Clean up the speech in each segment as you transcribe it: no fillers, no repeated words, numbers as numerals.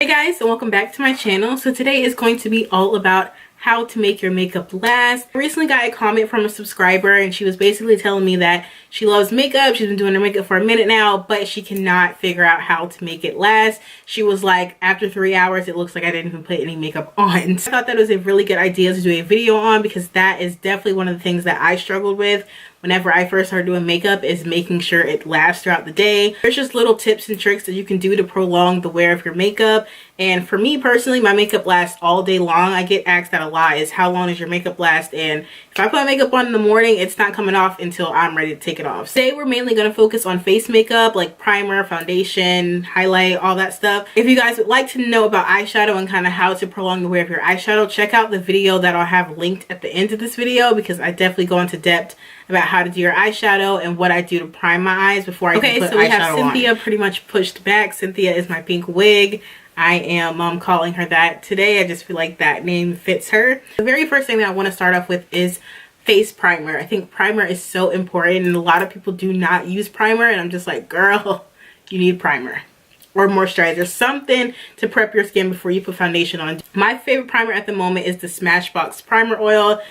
Hey guys, and welcome back to my channel. So today is going to be all about how to make your makeup last. I recently got a comment from a subscriber and she was basically telling me that she loves makeup. She's been doing her makeup for a minute now, but she cannot figure out how to make it last. She was like, after 3 hours, it looks like I didn't even put any makeup on. So I thought that was a really good idea to do a video on because that is definitely one of the things that I struggled with whenever I first started doing makeup, is making sure it lasts throughout the day. There's just little tips and tricks that you can do to prolong the wear of your makeup. And for me personally, my makeup lasts all day long. I get asked that a lot, is how long does your makeup last? And if I put makeup on in the morning, it's not coming off until I'm ready to take it off. Today we're mainly going to focus on face makeup, like primer, foundation, highlight, all that stuff. If you guys would like to know about eyeshadow and kind of how to prolong the wear of your eyeshadow, check out the video that I'll have linked at the end of this video, because I definitely go into depth about how to do your eyeshadow and what I do to prime my eyes before I put eyeshadow on. Okay, so we have Cynthia pretty much pushed back. Cynthia is my pink wig. I am calling her that today. I just feel like that name fits her. The very first thing that I want to start off with is face primer. I think primer is so important, and a lot of people do not use primer, and I'm just like, girl, you need primer or moisturizer, something to prep your skin before you put foundation on. My favorite primer at the moment is the Smashbox Primer Oil.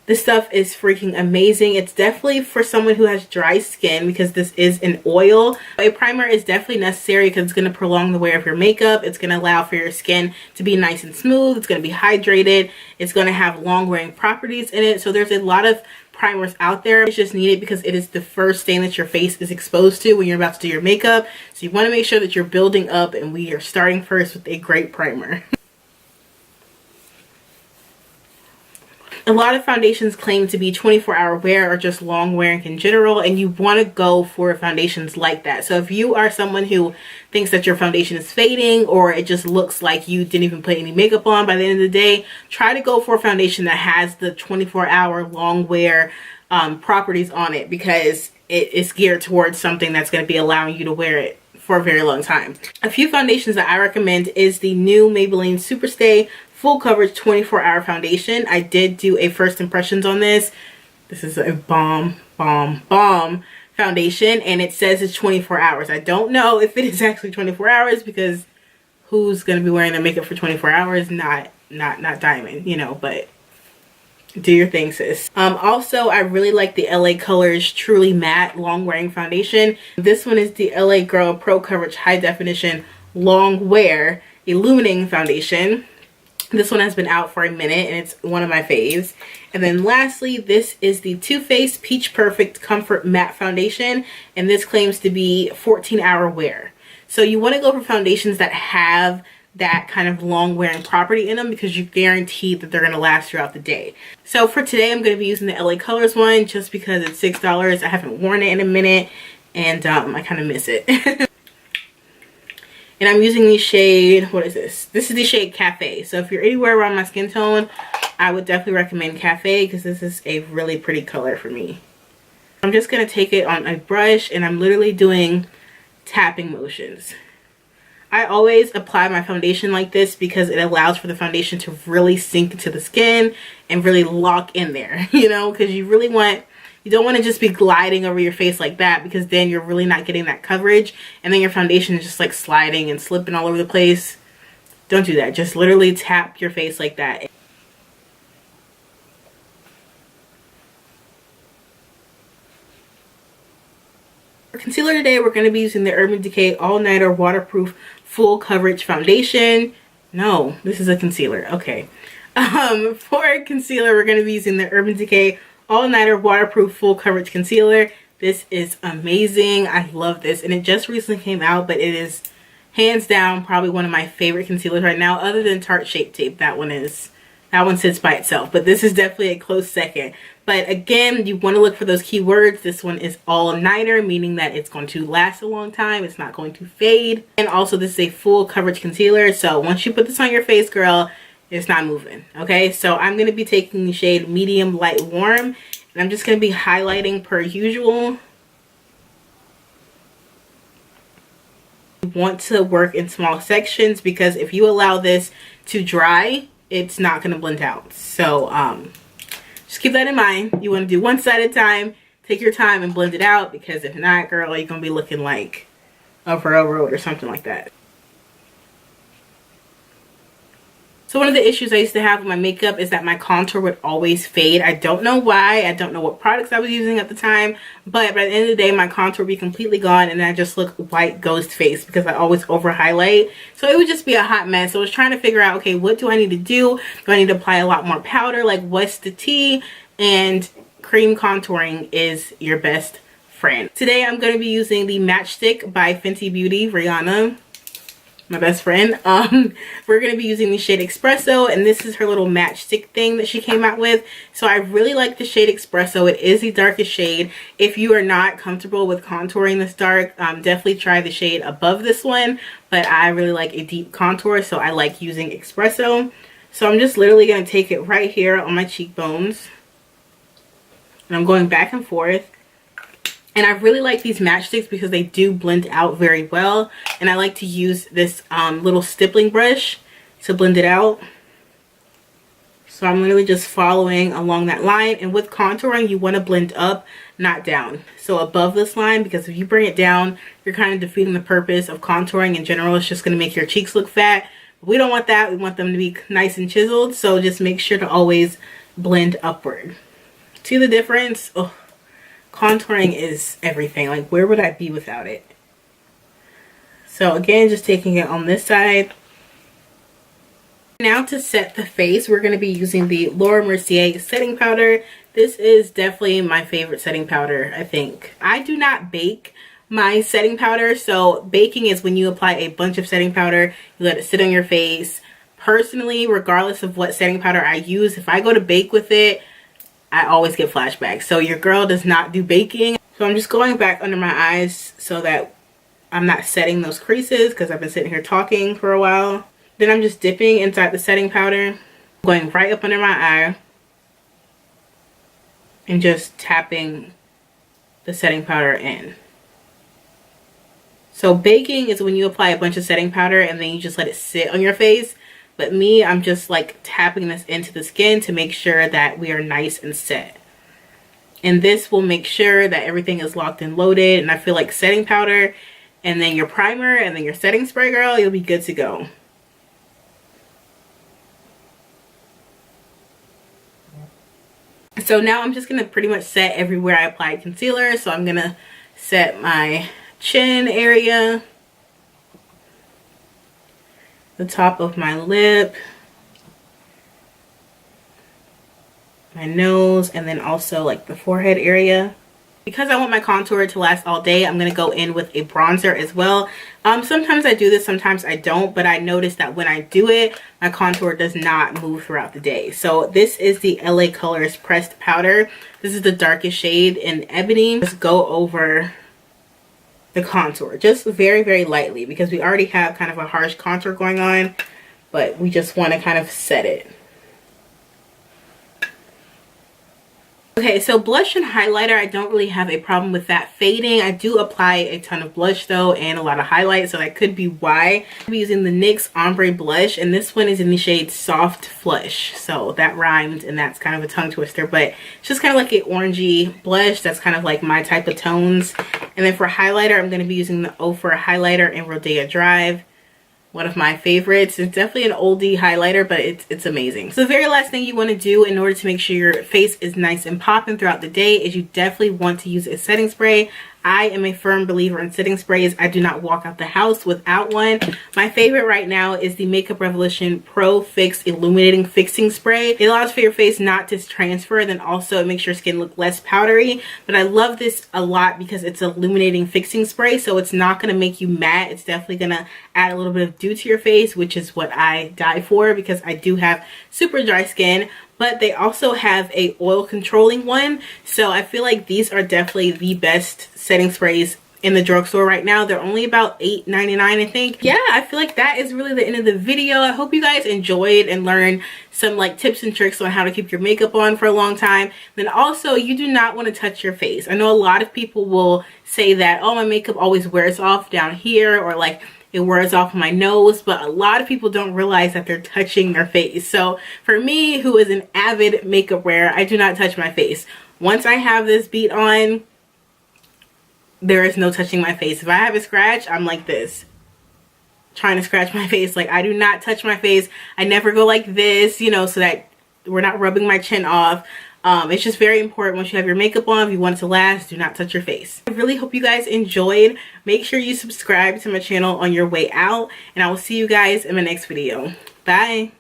This stuff is freaking amazing. It's definitely for someone who has dry skin because this is an oil. A primer is definitely necessary because it's going to prolong the wear of your makeup. It's going to allow for your skin to be nice and smooth. It's going to be hydrated. It's going to have long wearing properties in it. So there's a lot of primers out there. It's just needed because it is the first thing that your face is exposed to when you're about to do your makeup. So you want to make sure that you're building up, and we are starting first with a great primer. A lot of foundations claim to be 24-hour wear or just long wearing in general, and you want to go for foundations like that. So if you are someone who thinks that your foundation is fading, or it just looks like you didn't even put any makeup on by the end of the day, try to go for a foundation that has the 24-hour long wear properties on it, because it is geared towards something that's going to be allowing you to wear it for a very long time. A few foundations that I recommend is the new Maybelline Superstay Full Coverage 24-Hour Foundation. I did do a first impressions on this. This is a bomb foundation, and it says it's 24 hours. I don't know if it is actually 24 hours because who's going to be wearing their makeup for 24 hours? Not Diamond, you know, but do your thing, sis. Also, I really like the LA Colors Truly Matte Long Wearing Foundation. This one is the LA Girl Pro Coverage High Definition Long Wear Illuminating Foundation. This one has been out for a minute, and it's one of my faves. And then lastly, this is the Too Faced Peach Perfect Comfort Matte Foundation, and this claims to be 14-hour wear. So you want to go for foundations that have that kind of long wearing property in them, because you're guaranteed that they're going to last throughout the day. So for today, I'm going to be using the LA Colors one just because it's $6. I haven't worn it in a minute, and I kind of miss it. And I'm using the shade, what is this? This is the shade Café. So if you're anywhere around my skin tone, I would definitely recommend Café because this is a really pretty color for me. I'm just going to take it on a brush, and I'm literally doing tapping motions. I always apply my foundation like this because it allows for the foundation to really sink into the skin and really lock in there, you know, because you don't want to just be gliding over your face like that, because then you're really not getting that coverage, and then your foundation is just like sliding and slipping all over the place. Don't do that. Just literally tap your face like that. For concealer today, we're going to be using the Urban Decay All Nighter Waterproof Full Coverage Foundation. No, this is a concealer. Okay. For concealer, we're going to be using the Urban Decay All Nighter Waterproof Full Coverage Concealer. This is amazing. I love this, and it just recently came out, but it is hands down probably one of my favorite concealers right now, other than Tarte Shape Tape. That one sits by itself, but this is definitely a close second. But again, you want to look for those keywords. This one is all nighter, meaning that it's going to last a long time. It's not going to fade. And also, this is a full coverage concealer, so once you put this on your face, girl, it's not moving. Okay, so I'm going to be taking the shade Medium Light Warm, and I'm just going to be highlighting per usual. You want to work in small sections, because if you allow this to dry, it's not going to blend out. So just keep that in mind. You want to do one side at a time. Take your time and blend it out, because if not, girl, you're going to be looking like a railroad or something like that. So one of the issues I used to have with my makeup is that my contour would always fade. I don't know why. I don't know what products I was using at the time. But by the end of the day, my contour would be completely gone and I just look white ghost face because I always over highlight. So it would just be a hot mess. So I was trying to figure out, okay, what do I need to do? Do I need to apply a lot more powder? Like, what's the tea? And cream contouring is your best friend. Today I'm going to be using the Matchstick by Fenty Beauty, Rihanna, my best friend. We're going to be using the shade Espresso, and this is her little matchstick thing that she came out with. So I really like the shade Espresso. It is the darkest shade. If you are not comfortable with contouring this dark, definitely try the shade above this one, but I really like a deep contour, so I like using Espresso. So I'm just literally going to take it right here on my cheekbones, and I'm going back and forth. And I really like these matchsticks because they do blend out very well. And I like to use this little stippling brush to blend it out. So I'm literally just following along that line. And with contouring, you want to blend up, not down. So above this line, because if you bring it down, you're kind of defeating the purpose of contouring in general. It's just going to make your cheeks look fat. We don't want that. We want them to be nice and chiseled. So just make sure to always blend upward. See the difference? Oh. Contouring is everything. Like, where would I be without it? So again, just taking it on this side. Now to set the face, we're going to be using the Laura Mercier setting powder. This is definitely my favorite setting powder, I think. I do not bake my setting powder. So baking is when you apply a bunch of setting powder, you let it sit on your face. Personally, regardless of what setting powder I use, if I go to bake with it, I always get flashbacks. So your girl does not do baking. So I'm just going back under my eyes so that I'm not setting those creases because I've been sitting here talking for a while. Then I'm just dipping inside the setting powder, going right up under my eye, and just tapping the setting powder in. So baking is when you apply a bunch of setting powder and then you just let it sit on your face. But me, I'm just like tapping this into the skin to make sure that we are nice and set. And this will make sure that everything is locked and loaded. And I feel like setting powder and then your primer and then your setting spray, girl, you'll be good to go. So now I'm just going to pretty much set everywhere I applied concealer. So I'm going to set my chin area, the top of my lip, my nose, and then also like the forehead area. Because I want my contour to last all day, I'm going to go in with a bronzer as well. Sometimes I do this, sometimes I don't, but I notice that when I do it, my contour does not move throughout the day. So this is the LA Colors Pressed Powder. This is the darkest shade in Ebony. Just go over the contour just very, very lightly because we already have kind of a harsh contour going on, but we just want to kind of set it. Okay, so blush and highlighter, I don't really have a problem with that fading. I do apply a ton of blush though and a lot of highlight, so that could be why. I'm using the NYX Ombre Blush, and this one is in the shade Soft Flush. So that rhymed, and that's kind of a tongue twister, but it's just kind of like an orangey blush. That's kind of like my type of tones. And then for highlighter, I'm going to be using the Ofra highlighter in Rodeo Drive. One of my favorites. It's definitely an oldie highlighter, but it's amazing. So the very last thing you want to do in order to make sure your face is nice and popping throughout the day is you definitely want to use a setting spray. I am a firm believer in setting sprays. I do not walk out the house without one. My favorite right now is the Makeup Revolution Pro Fix Illuminating Fixing Spray. It allows for your face not to transfer, and then also it makes your skin look less powdery. But I love this a lot because it's an illuminating fixing spray, so it's not going to make you matte. It's definitely going to add a little bit of dew to your face, which is what I die for because I do have super dry skin. But they also have a oil controlling one, so I feel like these are definitely the best setting sprays in the drugstore right now. They're only about $8.99, I think. Yeah, I feel like that is really the end of the video. I hope you guys enjoyed and learned some like tips and tricks on how to keep your makeup on for a long time. Then also, you do not want to touch your face. I know a lot of people will say that, oh, my makeup always wears off down here, or like it wears off my nose, but a lot of people don't realize that they're touching their face. So for me, who is an avid makeup wearer, I do not touch my face. Once I have this beat on, there is no touching my face. If I have a scratch, I'm like this. trying to scratch my face. Like, I do not touch my face. I never go like this, you know, so that we're not rubbing my chin off. It's just very important once you have your makeup on, if you want it to last, do not touch your face. I really hope you guys enjoyed. Make sure you subscribe to my channel on your way out, and I will see you guys in my next video. Bye.